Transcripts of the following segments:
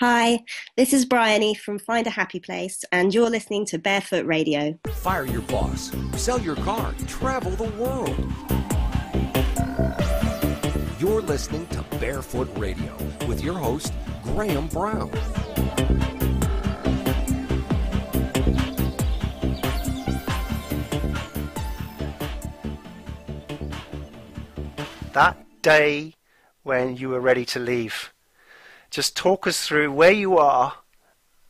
Hi, this is Bryony from Find a Happy Place, and you're listening to Barefoot Radio. Fire your boss, sell your car, travel the world. You're listening to Barefoot Radio with your host, Graham Brown. That day when you were ready to leave. Just talk us through where you are,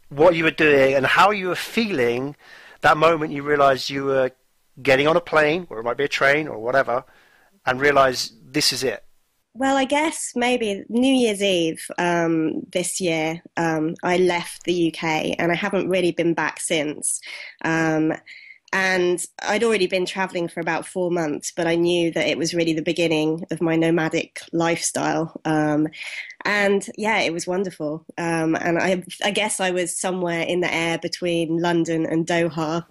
what you were doing, and how you were feeling that moment you realized you were getting on a plane, or it might be a train or whatever, and realize this is it. Well, I guess maybe New Year's Eve this year, I left the UK and I haven't really been back since. And I'd already been traveling for about 4 months, but I knew that it was really the beginning of my nomadic lifestyle. And yeah, it was wonderful. And I guess I was somewhere in the air between London and Doha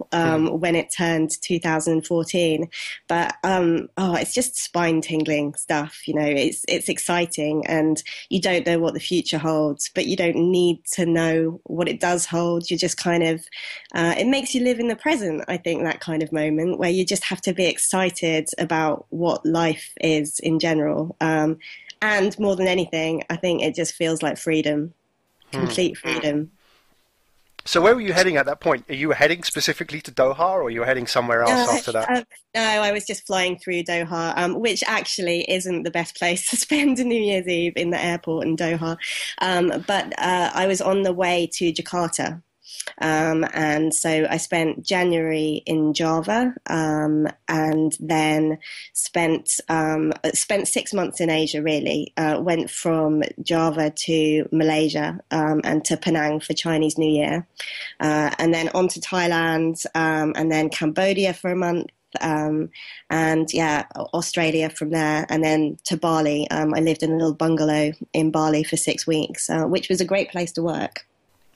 when it turned 2014. But it's just spine-tingling stuff. You know, it's exciting, and you don't know what the future holds, but you don't need to know what it does hold. You just kind of it makes you live in the present. I think that kind of moment where you just have to be excited about what life is in general. And more than anything, I think it just feels like freedom, complete freedom. So where were you heading at that point? Are you heading specifically to Doha, or you were heading somewhere else after that? No, I was just flying through Doha, which actually isn't the best place to spend a New Year's Eve, in the airport in Doha. But I was on the way to Jakarta. And so I spent January in Java, and then spent 6 months in Asia, really. Went from Java to Malaysia, and to Penang for Chinese New Year, and then on to Thailand, and then Cambodia for a month. And yeah, Australia from there, and then to Bali. I lived in a little bungalow in Bali for 6 weeks, which was a great place to work.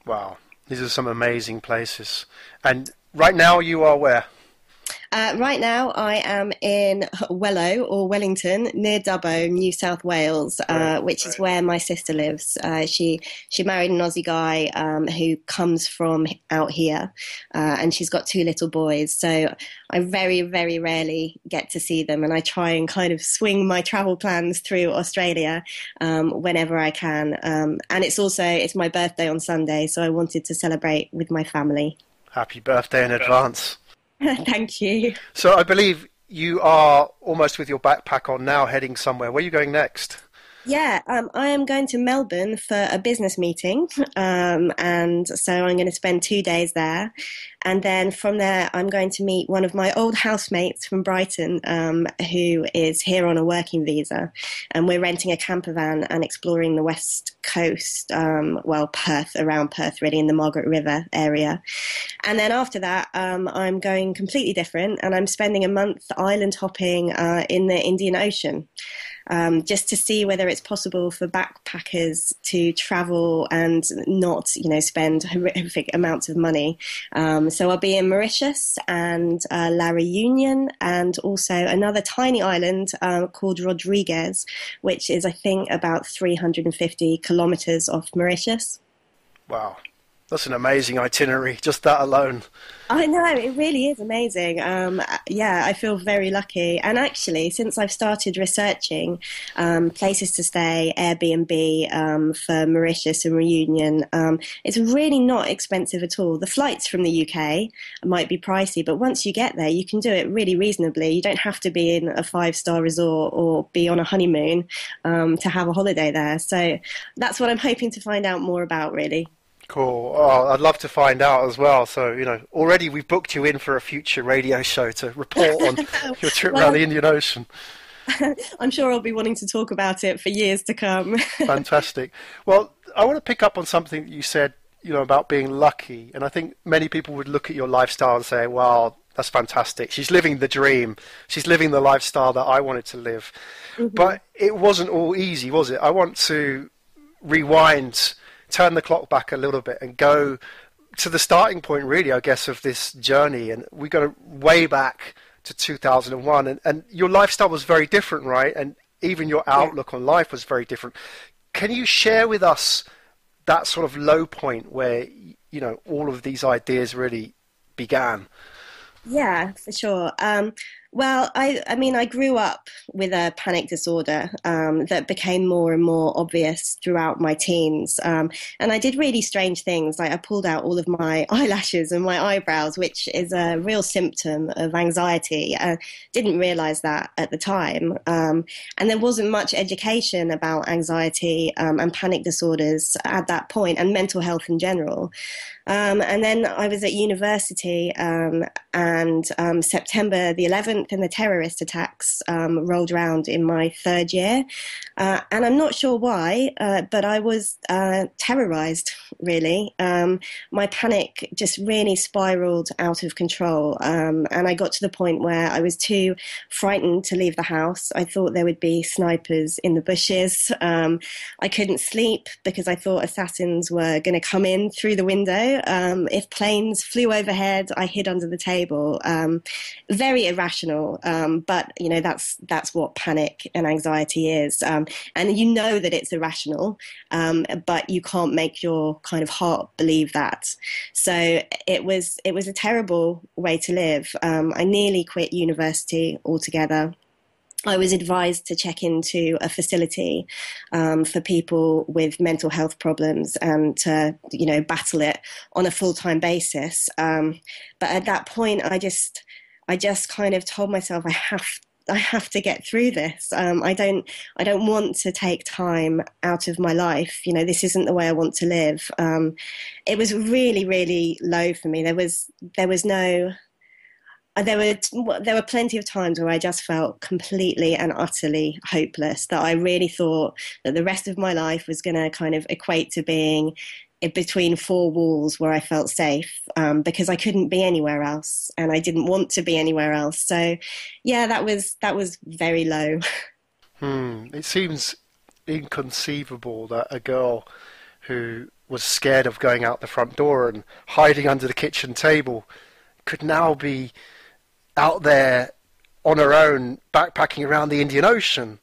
Wow. These are some amazing places. And right now you are where? Right now I am in Wellow, or Wellington, near Dubbo, New South Wales, which is where my sister lives. She married an Aussie guy who comes from out here, and she's got 2 little boys. So I very, very rarely get to see them, and I try and kind of swing my travel plans through Australia whenever I can. And it's my birthday on Sunday, so I wanted to celebrate with my family. Happy birthday in advance. Thank you. So I believe you are almost with your backpack on now, heading somewhere. Where are you going next? Yeah, I am going to Melbourne for a business meeting, and so I'm going to spend 2 days there. And then from there, I'm going to meet one of my old housemates from Brighton, who is here on a working visa. And we're renting a camper van and exploring the west coast, Perth, around Perth, really, in the Margaret River area. And then after that, I'm going completely different, and I'm spending a month island hopping in the Indian Ocean. Just to see whether it's possible for backpackers to travel and not, spend horrific amounts of money. So I'll be in Mauritius and La Reunion, and also another tiny island called Rodriguez, which is, I think, about 350 kilometers off Mauritius. Wow. That's an amazing itinerary, just that alone. I know, it really is amazing. I feel very lucky. And actually, since I've started researching places to stay, Airbnb for Mauritius and Reunion, it's really not expensive at all. The flights from the UK might be pricey, but once you get there, you can do it really reasonably. You don't have to be in a 5-star resort or be on a honeymoon to have a holiday there. So that's what I'm hoping to find out more about, really. Cool. Oh, I'd love to find out as well. So, already we've booked you in for a future radio show to report on your trip around the Indian Ocean. I'm sure I'll be wanting to talk about it for years to come. Fantastic. Well, I want to pick up on something that you said, about being lucky. And I think many people would look at your lifestyle and say, wow, that's fantastic. She's living the dream. She's living the lifestyle that I wanted to live. Mm-hmm. But it wasn't all easy, was it? I want to rewind, turn the clock back a little bit and go to the starting point, really, I guess, of this journey. And we go way back to 2001. And your lifestyle was very different, right? And even your outlook on life was very different. Can you share with us that sort of low point where, all of these ideas really began? Yeah, for sure. Well, I mean, I grew up with a panic disorder that became more and more obvious throughout my teens. And I did really strange things. Like I pulled out all of my eyelashes and my eyebrows, which is a real symptom of anxiety. I didn't realize that at the time. And there wasn't much education about anxiety and panic disorders at that point, and mental health in general. And then I was at university, and September the 11th and the terrorist attacks rolled around in my third year. And I'm not sure why, but I was terrorized, really. My panic just really spiraled out of control. And I got to the point where I was too frightened to leave the house. I thought there would be snipers in the bushes. I couldn't sleep because I thought assassins were going to come in through the window. If planes flew overhead, I hid under the table. Very irrational, but that's what panic and anxiety is. And you know that it's irrational, but you can't make your kind of heart believe that. So it was a terrible way to live. I nearly quit university altogether. I was advised to check into a facility for people with mental health problems and to, battle it on a full-time basis. But at that point, I just kind of told myself I have to get through this. I don't want to take time out of my life. This isn't the way I want to live. It was really, really low for me. There were plenty of times where I just felt completely and utterly hopeless, that I really thought that the rest of my life was going to kind of equate to being between four walls where I felt safe, because I couldn't be anywhere else and I didn't want to be anywhere else. So yeah, that was very low. It seems inconceivable that a girl who was scared of going out the front door and hiding under the kitchen table could now be out there on her own, backpacking around the Indian Ocean.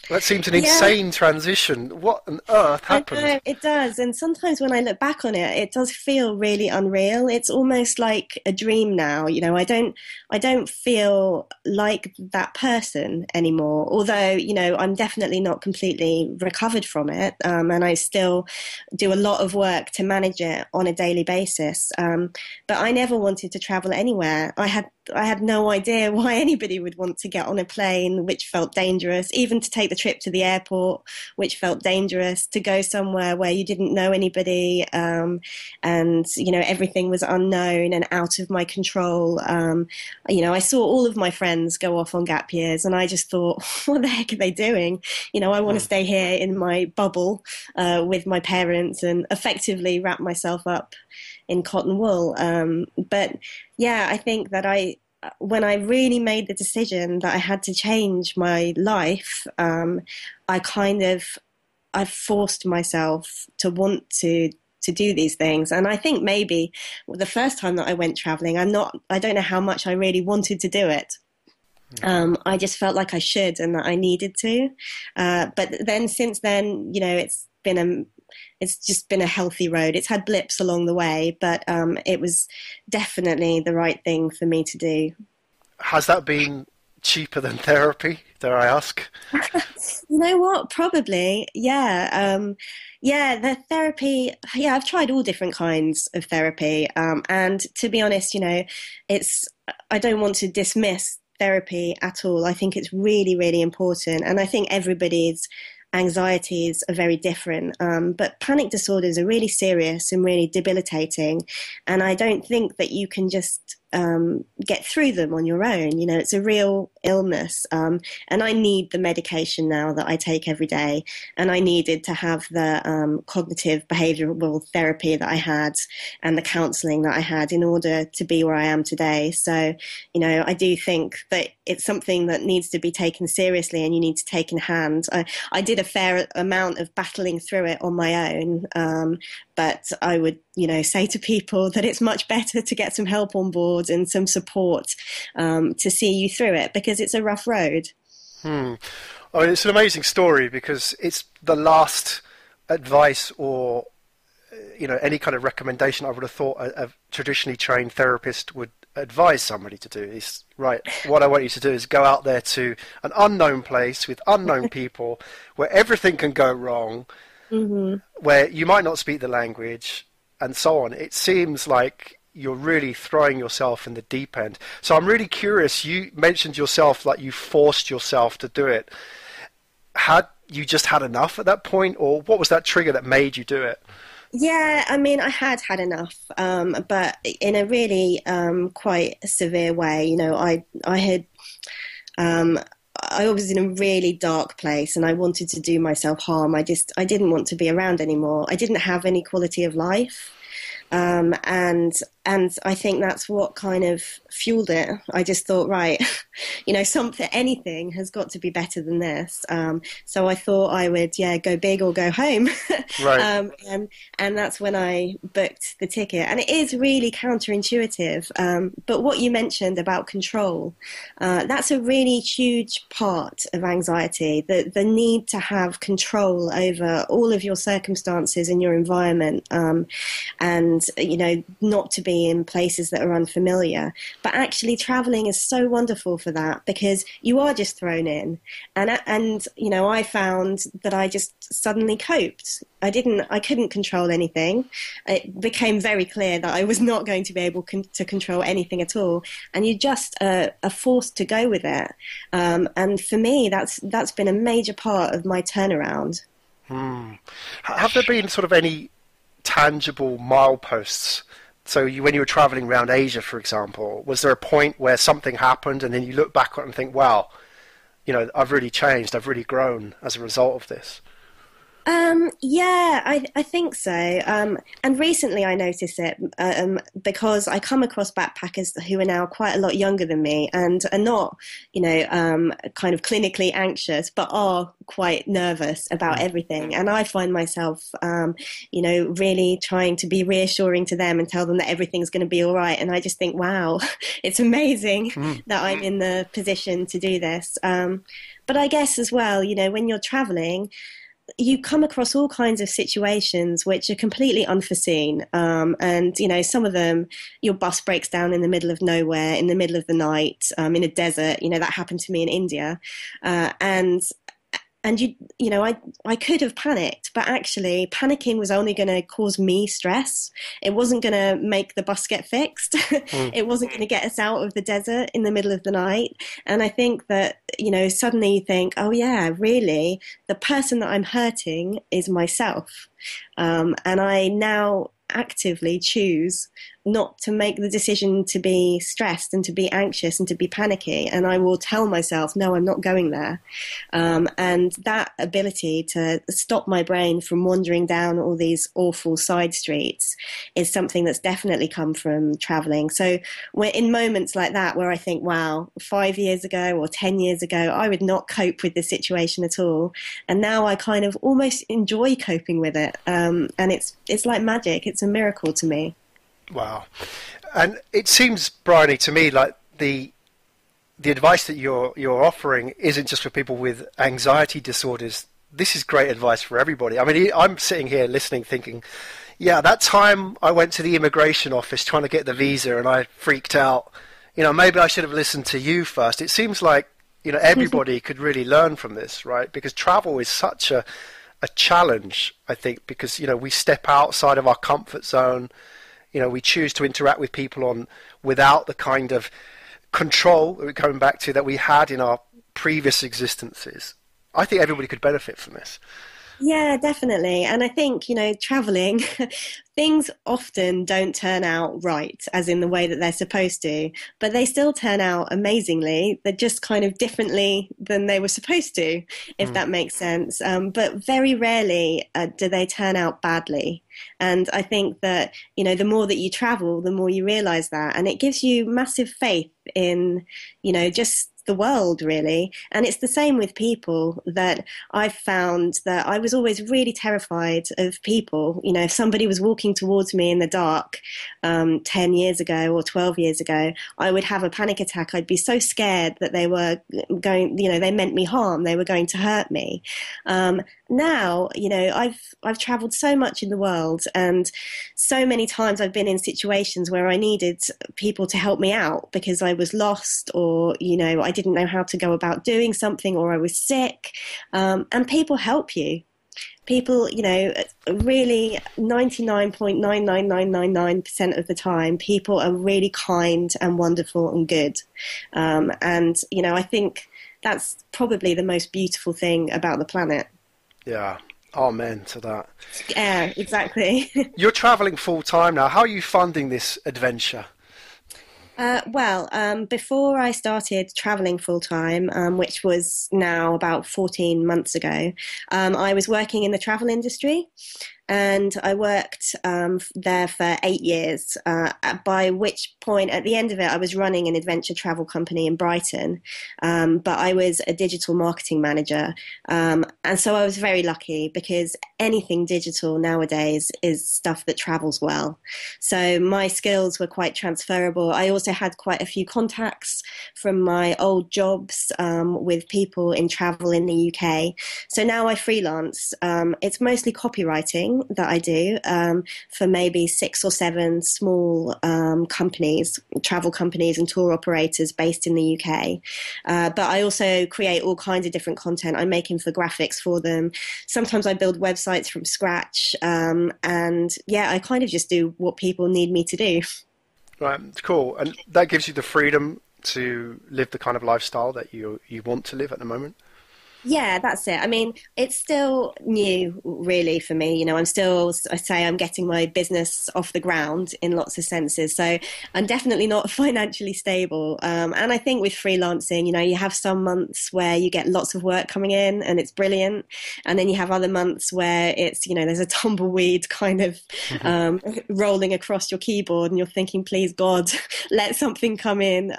That seems an insane transition. What on earth happened? I know, it does. And sometimes when I look back on it, it does feel really unreal. It's almost like a dream now. I don't feel like that person anymore. Although, I'm definitely not completely recovered from it. And I still do a lot of work to manage it on a daily basis. But I never wanted to travel anywhere. I had no idea why anybody would want to get on a plane, which felt dangerous, even to take the trip to the airport, which felt dangerous, to go somewhere where you didn't know anybody, and everything was unknown and out of my control. I saw all of my friends go off on gap years, and I just thought, what the heck are they doing? I want to stay here in my bubble with my parents and effectively wrap myself up in cotton wool. But yeah, I think that when I really made the decision that I had to change my life, I forced myself to want to do these things. And I think maybe the first time that I went traveling, I don't know how much I really wanted to do it. I just felt like I should and that I needed to. But then since then, it's just been a healthy road. It's had blips along the way, but it was definitely the right thing for me to do. Has that been cheaper than therapy, dare I ask? You know what? Probably, yeah. The therapy, I've tried all different kinds of therapy. And to be honest, I don't want to dismiss therapy at all. I think it's really, really important. And I think everybody's anxieties are very different, but panic disorders are really serious and really debilitating, and I don't think that you can just get through them on your own. It's a real illness, and I need the medication now that I take every day, and I needed to have the cognitive behavioral therapy that I had and the counselling that I had in order to be where I am today. So, I do think that it's something that needs to be taken seriously, and you need to take in hand. I did a fair amount of battling through it on my own, but I would, say to people that it's much better to get some help on board and some support to see you through it, because it's a rough road. It's an amazing story, because it's the last advice or any kind of recommendation I would have thought a traditionally trained therapist would advise somebody to do is, right, what I want you to do is go out there to an unknown place with unknown people where everything can go wrong, where you might not speak the language and so on. It seems like you're really throwing yourself in the deep end. So I'm really curious, you mentioned yourself like you forced yourself to do it. Had you just had enough at that point, or what was that trigger that made you do it? Yeah, I mean, I had enough, but in a really quite severe way. I had, I was in a really dark place, and I wanted to do myself harm. I didn't want to be around anymore. I didn't have any quality of life. And I think that's what kind of fueled it. I just thought, right, anything has got to be better than this. So I thought I would, go big or go home. Right. And that's when I booked the ticket. And it is really counterintuitive. But what you mentioned about control, that's a really huge part of anxiety, the need to have control over all of your circumstances in your environment, and, not to be in places that are unfamiliar. But actually traveling is so wonderful for that, because you are just thrown in. And I found that I just suddenly coped. I couldn't control anything. It became very clear that I was not going to be able to control anything at all. And you just are forced to go with it. And for me, that's been a major part of my turnaround. Have there been sort of any tangible mileposts? So when you were traveling around Asia, for example, was there a point where something happened and then you look back on it and think, wow, I've really changed, I've really grown as a result of this? Yeah, I think so. And recently I noticed it because I come across backpackers who are now quite a lot younger than me and are not, kind of clinically anxious, but are quite nervous about everything. And I find myself, really trying to be reassuring to them and tell them that everything's going to be all right. And I just think, wow, it's amazing that I'm in the position to do this. But I guess as well, when you're traveling, you come across all kinds of situations which are completely unforeseen. And, some of them, your bus breaks down in the middle of nowhere, in the middle of the night, in a desert. That happened to me in India. And I could have panicked, but actually panicking was only going to cause me stress. It wasn't going to make the bus get fixed. It wasn't going to get us out of the desert in the middle of the night. And I think that, suddenly you think, oh yeah, really, the person that I'm hurting is myself. And I now actively choose not to make the decision to be stressed and to be anxious and to be panicky. And I will tell myself, no, I'm not going there. And that ability to stop my brain from wandering down all these awful side streets is something that's definitely come from traveling. So we're in moments like that where I think, wow, 5 years ago or 10 years ago, I would not cope with this situation at all. And now I kind of almost enjoy coping with it. And it's like magic. It's a miracle to me. Wow. And it seems, Bryony, to me like the advice that you're offering isn't just for people with anxiety disorders. This is great advice for everybody. I mean, I'm sitting here listening thinking, yeah, that time I went to the immigration office trying to get the visa and I freaked out. Maybe I should have listened to you first. It seems like, everybody could really learn from this, right? Because travel is such a challenge, I think, because, we step outside of our comfort zone. We choose to interact with people without the kind of control that we're going back to that we had in our previous existences. I think everybody could benefit from this. Yeah, definitely. And I think, traveling, things often don't turn out right, as in the way that they're supposed to, but they still turn out amazingly. They're just kind of differently than they were supposed to, if that makes sense. But very rarely do they turn out badly. And I think that, the more that you travel, the more you realize that. And it gives you massive faith in, just the world, really. And it's the same with people, that I've found that I was always really terrified of people. If somebody was walking towards me in the dark 10 years ago or 12 years ago, I would have a panic attack. I'd be so scared that they were going, they meant me harm. They were going to hurt me. now, I've traveled so much in the world, and so many times I've been in situations where I needed people to help me out because I was lost, or, I didn't know how to go about doing something, or I was sick. And people help you. People, really 99.99999% of the time, people are really kind and wonderful and good. And, I think that's probably the most beautiful thing about the planet. Yeah. Amen to that. Yeah, exactly. You're traveling full time now. How are you funding this adventure? Before I started traveling full time, which was now about 14 months ago, I was working in the travel industry. And I worked there for 8 years, by which point, at the end of it, I was running an adventure travel company in Brighton. But I was a digital marketing manager. And so I was very lucky because anything digital nowadays is stuff that travels well. So my skills were quite transferable. I also had quite a few contacts from my old jobs with people in travel in the UK. So now I freelance. It's mostly copywriting that I do for maybe 6 or 7 small companies, travel companies and tour operators based in the UK. But I also create all kinds of different content. I'm making infographics for them. Sometimes I build websites from scratch. And yeah, I kind of just do what people need me to do. Right, cool. And that gives you the freedom to live the kind of lifestyle that you want to live at the moment? Yeah, that's it. I mean, it's still new, really, for me. I say I'm getting my business off the ground in lots of senses. So I'm definitely not financially stable. And I think with freelancing, you have some months where you get lots of work coming in and it's brilliant. And then you have other months where it's, there's a tumbleweed kind of rolling across your keyboard and you're thinking, please, God, let something come in.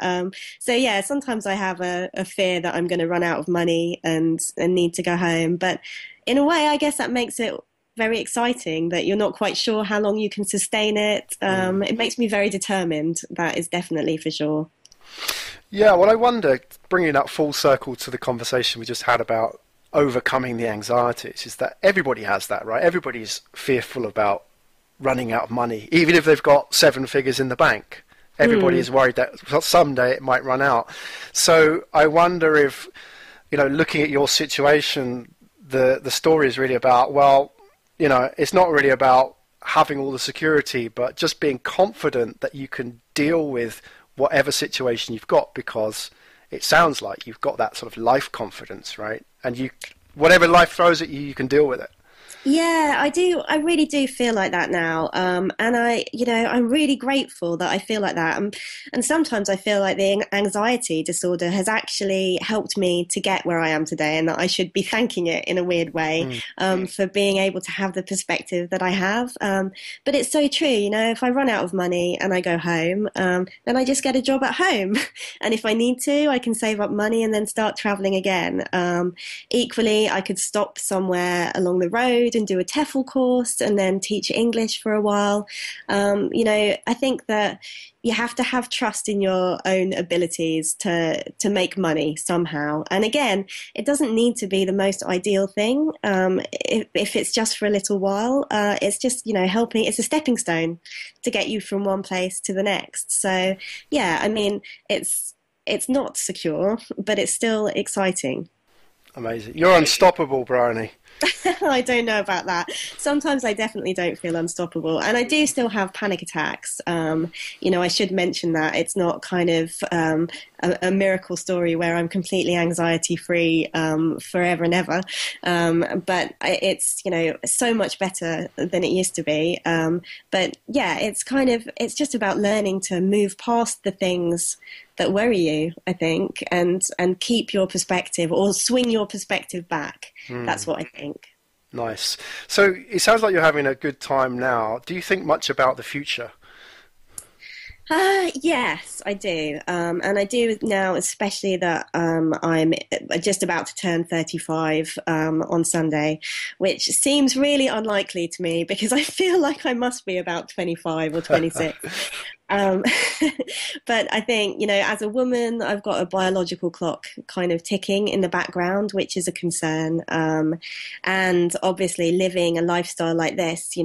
So yeah, sometimes I have a fear that I'm going to run out of money and need to go home. But in a way, I guess that makes it very exciting that you're not quite sure how long you can sustain it. It makes me very determined. That is definitely for sure. Yeah, well, I wonder, bringing that full circle to the conversation we just had about overcoming the anxieties, is that everybody has that, right? Everybody's fearful about running out of money, even if they've got 7 figures in the bank. Everybody is worried that someday it might run out. So I wonder if, looking at your situation, the story is really about, it's not really about having all the security, but just being confident that you can deal with whatever situation you've got, because it sounds like you've got that sort of life confidence, right? And whatever life throws at you, you can deal with it. Yeah, I do. I really do feel like that now. And I'm really grateful that I feel like that. And sometimes I feel like the anxiety disorder has actually helped me to get where I am today, and that I should be thanking it in a weird way, for being able to have the perspective that I have. But it's so true. If I run out of money and I go home, then I just get a job at home. And if I need to, I can save up money and then start traveling again. Equally, I could stop somewhere along the road and do a TEFL course and then teach English for a while. I think that you have to have trust in your own abilities to make money somehow. And again, it doesn't need to be the most ideal thing. If it's just for a little while, it's just, helping. It's a stepping stone to get you from one place to the next. So yeah, I mean, it's not secure, but it's still exciting. Amazing. You're unstoppable, Bryony. I don't know about that. Sometimes I definitely don't feel unstoppable. And I do still have panic attacks. I should mention that it's not kind of a miracle story where I'm completely anxiety free forever and ever. But it's, so much better than it used to be. But yeah, it's just about learning to move past the things that worry you, I think, and keep your perspective, or swing your perspective back. That's what I think. Nice. So it sounds like you're having a good time now. Do you think much about the future? Yes, I do. And I do now, especially that I'm just about to turn 35 on Sunday, which seems really unlikely to me because I feel like I must be about 25 or 26. Um, but I think, as a woman, I've got a biological clock kind of ticking in the background, which is a concern. And obviously, living a lifestyle like this,